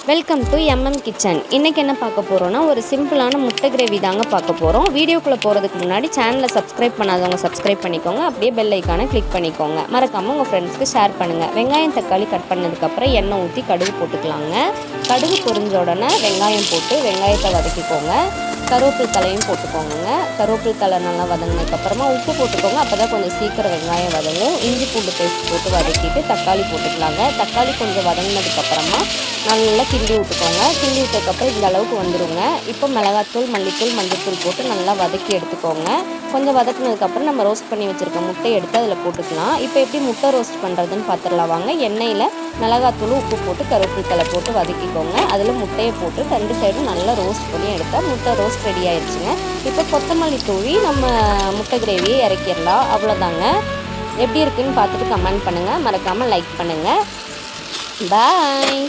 Welcome to MM kitchen. இன்றைக்கி என்ன பார்க்க போகிறோன்னா, ஒரு சிம்பிளான முட்டை கிரேவி தாங்க பார்க்க போகிறோம். வீடியோக்குள்ளே போகிறதுக்கு முன்னாடி சேனலை சப்ஸ்கிரைப் பண்ணாதவங்க சப்ஸ்கிரைப் பண்ணிக்கோங்க. அப்படியே பெல் ஐக்கானை கிளிக் பண்ணிக்கோங்க. மறக்காமல் உங்கள் ஃப்ரெண்ட்ஸ்க்கு ஷேர் பண்ணுங்கள். வெங்காயம் தக்காளி கட் பண்ணதுக்கப்புறம் எண்ணெய் ஊற்றி கடுகு போட்டுக்கலாங்க. கடுகு பொரிஞ்ச உடனே வெங்காயம் போட்டு வெங்காயத்தை வதக்கிக்கோங்க. கருவேப்பிலை தலையும் போட்டுக்கோங்க. கருவேப்பிலை தலை நல்லா வதங்கினதுக்கப்புறமா உப்பு போட்டுக்கோங்க. அப்போ தான் கொஞ்சம் சீக்கிரம் வெங்காயம் வதங்கும். இஞ்சி பூண்டு பேஸ்ட் போட்டு வதக்கிட்டு தக்காளி போட்டுக்கலாங்க. தக்காளி கொஞ்சம் வதங்கினதுக்கப்புறமா நல்லா கிண்டி விட்டுக்கோங்க. கிண்டி விட்டதுக்கப்புறம் இந்த அளவுக்கு வந்துடுங்க. இப்போ மிளகாத்தூள், மல்லித்தூள், மஞ்சள்தூள் போட்டு நல்லா வதக்கி எடுத்துக்கோங்க. கொஞ்சம் வதக்கினதுக்கப்புறம் நம்ம ரோஸ்ட் பண்ணி வச்சுருக்க முட்டையை எடுத்து அதில் போட்டுக்கலாம். இப்போ எப்படி முட்டை ரோஸ்ட் பண்ணுறதுன்னு பார்த்துடலாம் வாங்க. எண்ணெயில் மிளகாத்தூள், உப்பு போட்டு கருவேப்பிலை தலை போட்டு வதக்கிக்கோங்க. அதில் முட்டையை போட்டு 2 சைடும் நல்லா ரோஸ்ட் பண்ணி எடுத்தால் முட்டை ரோஸ்ட் ரெடி ஆயிடுச்சுங்க. இப்போ கொத்தமல்லி தூவி நம்ம முட்டை கிரேவியை இறக்கிடலாம். அவ்வளோதாங்க. எப்படி இருக்குன்னு பார்த்துட்டு கமெண்ட் பண்ணுங்கள். மறக்காமல் லைக் பண்ணுங்கள். பாய்.